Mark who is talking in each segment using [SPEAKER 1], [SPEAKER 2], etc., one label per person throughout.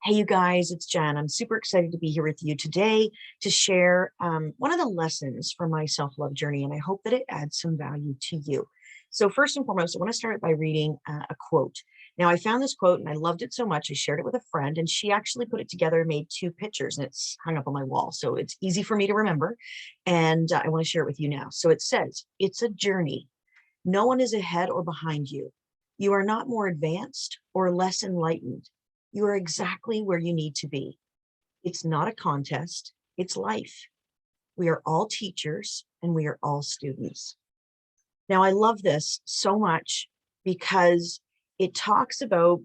[SPEAKER 1] Hey, you guys, it's Jen. I'm super excited to be here with you today to share one of the lessons from my self-love journey, and I hope that it adds some value to you. So first and foremost, I want to start by reading a quote. Now, I found this quote and I loved it so much. I shared it with a friend, and she actually put it together and made two pictures, and it's hung up on my wall. So it's easy for me to remember, and I want to share it with you now. So it says, "It's a journey. No one is ahead or behind you. You are not more advanced or less enlightened. You are exactly where you need to be. It's not a contest, it's life. We are all teachers and we are all students." Now, I love this so much because it talks about,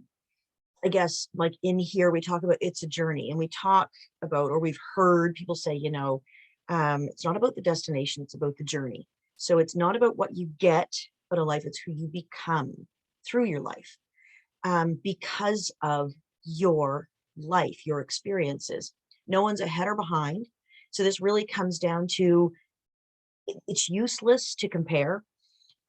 [SPEAKER 1] I guess, like in here, we talk about it's a journey, and we talk about, or we've heard people say, it's not about the destination, it's about the journey. So it's not about what you get out of life, it's who you become through your life, because of your life, your experiences. No one's ahead or behind. So this really comes down to it's useless to compare,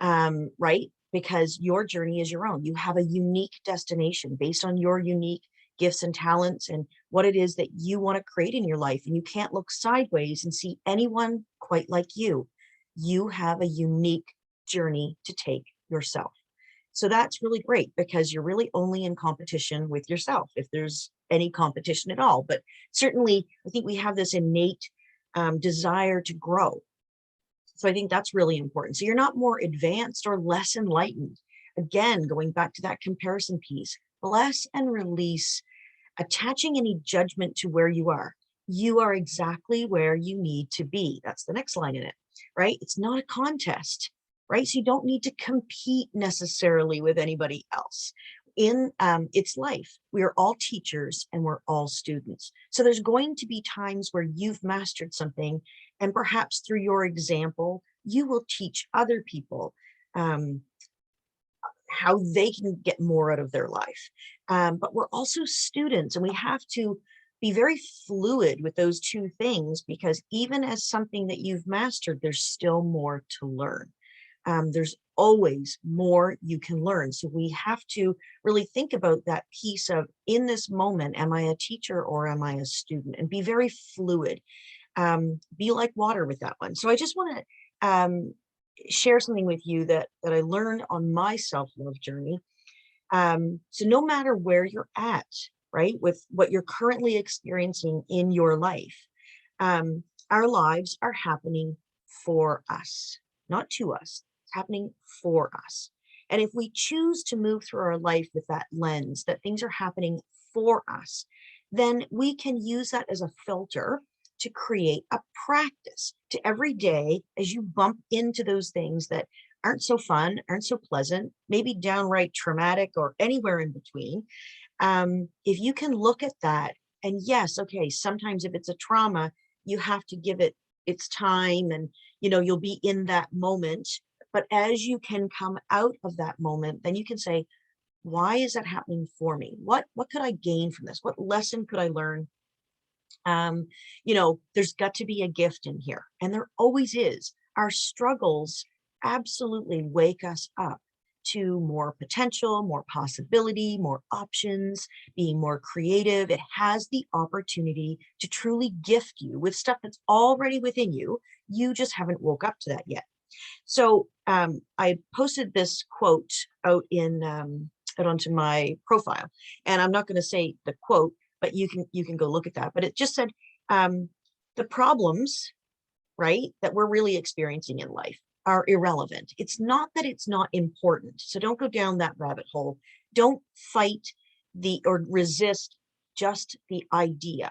[SPEAKER 1] right? Because your journey is your own. You have a unique destination based on your unique gifts and talents and what it is that you want to create in your life. And you can't look sideways and see anyone quite like you. You have a unique journey to take yourself. So that's really great because you're really only in competition with yourself, if there's any competition at all. But certainly, I think we have this innate desire to grow. So I think that's really important. So you're not more advanced or less enlightened. Again, going back to that comparison piece, bless and release attaching any judgment to where you are. You are exactly where you need to be. That's the next line in it, right? It's not a contest, right? So you don't need to compete necessarily with anybody else. In its life, we are all teachers and we're all students. So there's going to be times where you've mastered something, and perhaps through your example, you will teach other people um, how they can get more out of their life. But we're also students, and we have to be very fluid with those two things, because even as something that you've mastered, there's still more to learn. There's always more you can learn. So we have to really think about that piece of, in this moment, am I a teacher or am I a student? And be very fluid. Be like water with that one. So I just want to share something with you that I learned on my self-love journey. So no matter where you're at, right, with what you're currently experiencing in your life, our lives are happening for us, not to us. It's happening for us. And if we choose to move through our life with that lens, that things are happening for us, then we can use that as a filter to create a practice to every day as you bump into those things that aren't so fun, aren't so pleasant, maybe downright traumatic or anywhere in between. If you can look at that, and yes, okay, sometimes if it's a trauma, you have to give it its time, and you'll be in that moment. But as you can come out of that moment, then you can say, why is that happening for me? What could I gain from this? What lesson could I learn? There's got to be a gift in here, and there always is. Our struggles absolutely wake us up to more potential, more possibility, more options, being more creative. It has the opportunity to truly gift you with stuff that's already within you. You just haven't woke up to that yet. So I posted this quote out onto my profile, and I'm not going to say the quote, but you can go look at that. But it just said, the problems, right, that we're really experiencing in life are irrelevant. It's not that it's not important. So don't go down that rabbit hole. Don't fight or resist just the idea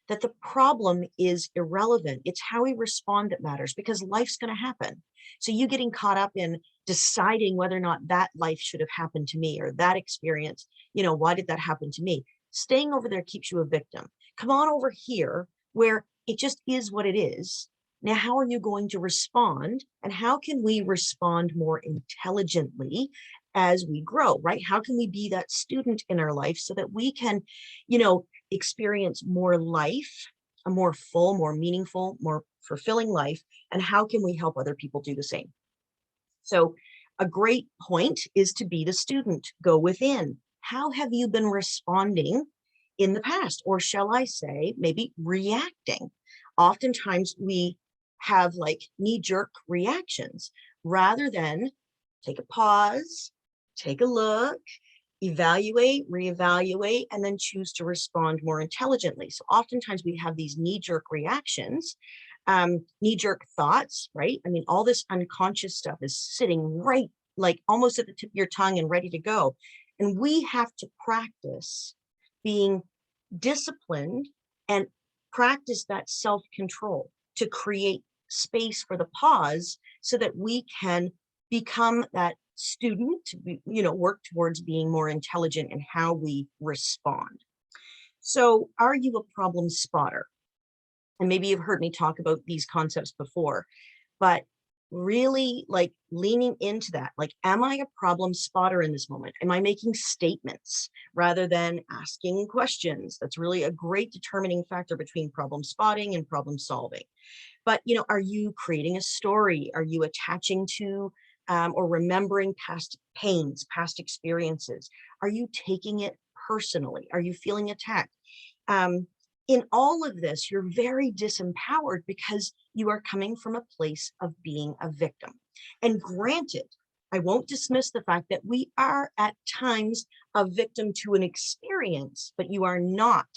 [SPEAKER 1] that the problem is irrelevant. It's how we respond that matters, because life's going to happen. So you getting caught up in deciding whether or not that life should have happened to me, or that experience, why did that happen to me? Staying over there keeps you a victim. Come on over here where it just is what it is. Now, how are you going to respond? And how can we respond more intelligently as we grow, right? How can we be that student in our life so that we can, experience more life, a more full, more meaningful, more fulfilling life? And how can we help other people do the same? So a great point is to be the student, go within. How have you been responding in the past, or shall I say, maybe reacting. Oftentimes we have like knee-jerk reactions rather than take a pause, take a look, evaluate, reevaluate, and then choose to respond more intelligently. So oftentimes we have these knee-jerk reactions, knee-jerk thoughts, right? I mean, all this unconscious stuff is sitting right, like almost at the tip of your tongue and ready to go. And we have to practice being disciplined and practice that self-control to create space for the pause so that we can become that student, work towards being more intelligent in how we respond. So are you a problem spotter? And maybe you've heard me talk about these concepts before, but really like leaning into that, like, am I a problem spotter in this moment? Am I making statements rather than asking questions? That's really a great determining factor between problem spotting and problem solving. But, are you creating a story? Are you attaching to or remembering past pains, past experiences? Are you taking it personally? Are you feeling attacked? In all of this, you're very disempowered because you are coming from a place of being a victim. And granted, I won't dismiss the fact that we are at times a victim to an experience, but you are not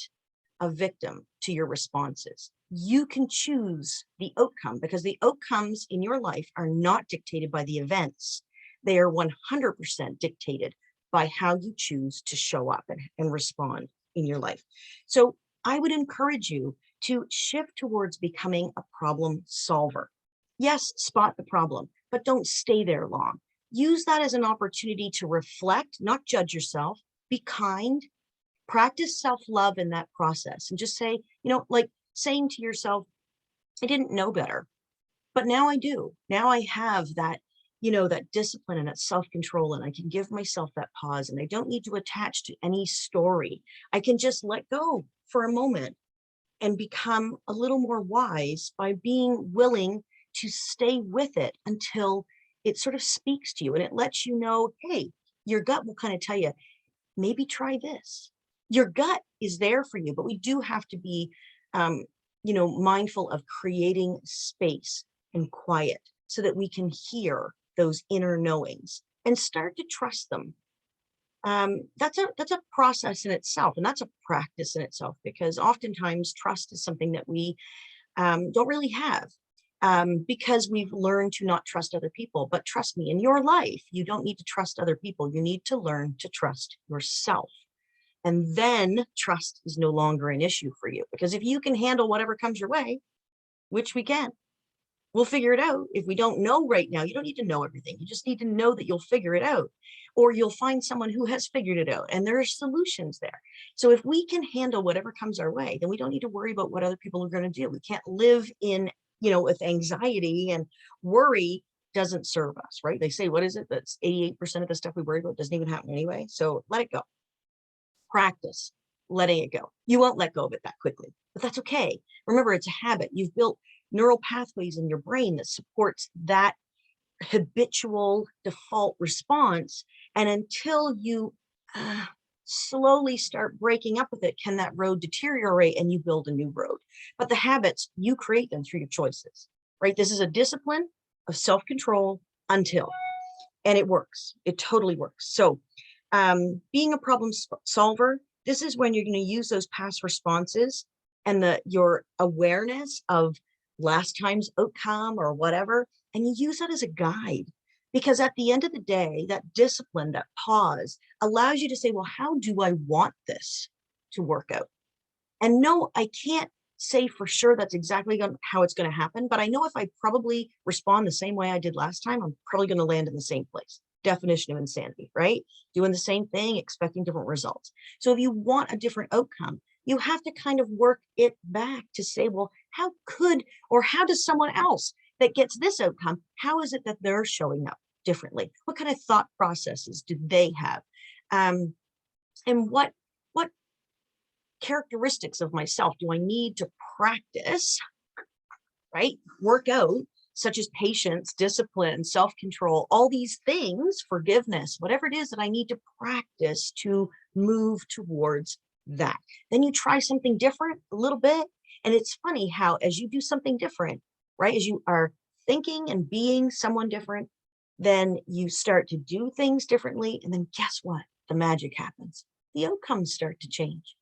[SPEAKER 1] a victim to your responses. You can choose the outcome because the outcomes in your life are not dictated by the events. They are 100% dictated by how you choose to show up and respond in your life. So I would encourage you to shift towards becoming a problem solver. Yes, spot the problem, but don't stay there long. Use that as an opportunity to reflect, not judge yourself, be kind, practice self-love in that process, and just say, like saying to yourself, I didn't know better, but now I do. Now I have that, that discipline and that self-control, and I can give myself that pause, and I don't need to attach to any story. I can just let go for a moment and become a little more wise by being willing to stay with it until it sort of speaks to you and it lets you know, hey, your gut will kind of tell you, maybe try this. Your gut is there for you, but we do have to be, mindful of creating space and quiet so that we can hear those inner knowings and start to trust them. That's a process in itself, and that's a practice in itself, because oftentimes trust is something that we don't really have because we've learned to not trust other people. But trust me, in your life, you don't need to trust other people. You need to learn to trust yourself. And then trust is no longer an issue for you, because if you can handle whatever comes your way, which we can, we'll figure it out. If we don't know right now, you don't need to know everything. You just need to know that you'll figure it out, or you'll find someone who has figured it out, and there are solutions there. So if we can handle whatever comes our way, then we don't need to worry about what other people are going to do. We can't live in, with anxiety, and worry doesn't serve us, right? They say, what is it? That's 88% of the stuff we worry about doesn't even happen anyway. So let it go. Practice letting it go. You won't let go of it that quickly, but that's okay. Remember, it's a habit. You've built neural pathways in your brain that supports that habitual default response. And until you slowly start breaking up with it, can that road deteriorate and you build a new road. But the habits, you create them through your choices, right? This is a discipline of self-control and it works. It totally works. So being a problem solver, this is when you're going to use those past responses and your awareness of last time's outcome or whatever, and you use that as a guide. Because at the end of the day, that discipline, that pause allows you to say, well, how do I want this to work out? And no, I can't say for sure that's exactly how it's going to happen, but I know if I probably respond the same way I did last time, I'm probably going to land in the same place. Definition of insanity, right? Doing the same thing, expecting different results. So if you want a different outcome, you have to kind of work it back to say, well, how does someone else that gets this outcome, how is it that they're showing up differently? What kind of thought processes do they have? And what characteristics of myself do I need to practice, right? Work out, such as patience, discipline, self-control, all these things, forgiveness, whatever it is that I need to practice to move towards that. Then you try something different a little bit. And it's funny how, as you do something different, right, as you are thinking and being someone different, then you start to do things differently. And then guess what? The magic happens. The outcomes start to change.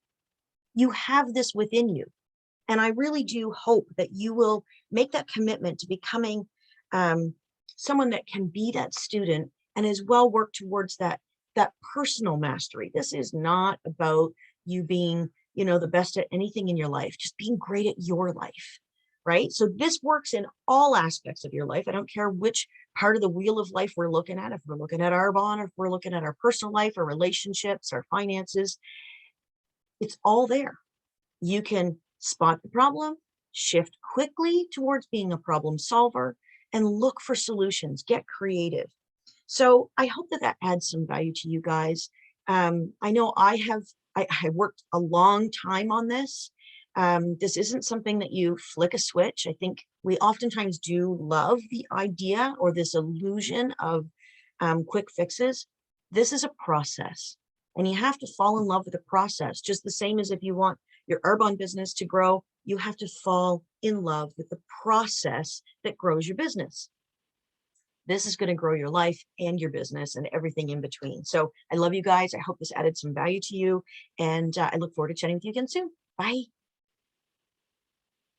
[SPEAKER 1] You have this within you. And I really do hope that you will make that commitment to becoming um, someone that can be that student and as well work towards that personal mastery. This is not about you being, the best at anything in your life, just being great at your life, right? So this works in all aspects of your life. I don't care which part of the wheel of life we're looking at, if we're looking at our bond, if we're looking at our personal life, our relationships, our finances, it's all there. You can spot the problem, shift quickly towards being a problem solver, and look for solutions, get creative. So I hope that that adds some value to you guys. I know I worked a long time on this. This isn't something that you flick a switch. I think we oftentimes do love the idea or this illusion of quick fixes. This is a process, and you have to fall in love with the process, just the same as if you want your Arbonne business to grow, you have to fall in love with the process that grows your business. This is going to grow your life and your business and everything in between. So I love you guys. I hope this added some value to you. And I look forward to chatting with you again soon. Bye.